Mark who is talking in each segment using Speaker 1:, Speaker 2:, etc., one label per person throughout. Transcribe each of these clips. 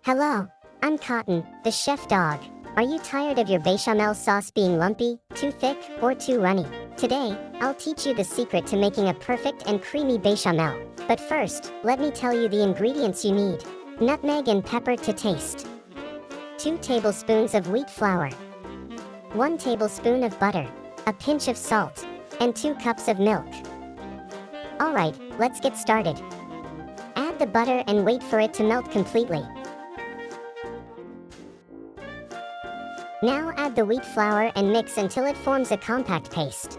Speaker 1: Hello, I'm Cotton, the chef dog. Are you tired of your bechamel sauce being lumpy, too thick, or too runny? Today, I'll teach you the secret to making a perfect and creamy bechamel. But first, let me tell you the ingredients you need. Nutmeg and pepper to taste. 2 tablespoons of wheat flour. 1 tablespoon of butter. A pinch of salt. And 2 cups of milk. Alright, let's get started. Add the butter and wait for it to melt completely. Now add the wheat flour and mix until it forms a compact paste.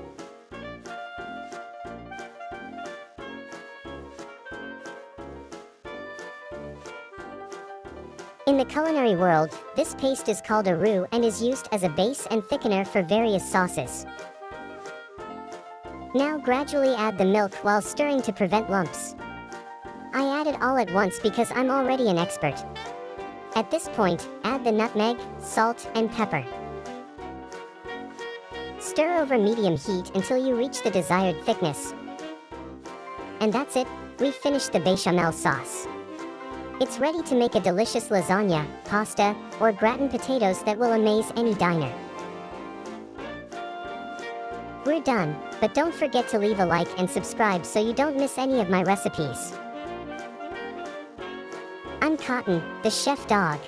Speaker 1: In the culinary world, this paste is called a roux and is used as a base and thickener for various sauces. Now gradually add the milk while stirring to prevent lumps. I add it all at once because I'm already an expert. At this point, add the nutmeg, salt, and pepper. Stir over medium heat until you reach the desired thickness. And that's it, we've finished the bechamel sauce. It's ready to make a delicious lasagna, pasta, or gratin potatoes that will amaze any diner. We're done, but don't forget to leave a like and subscribe so you don't miss any of my recipes. I'm Cotton, the chef dog.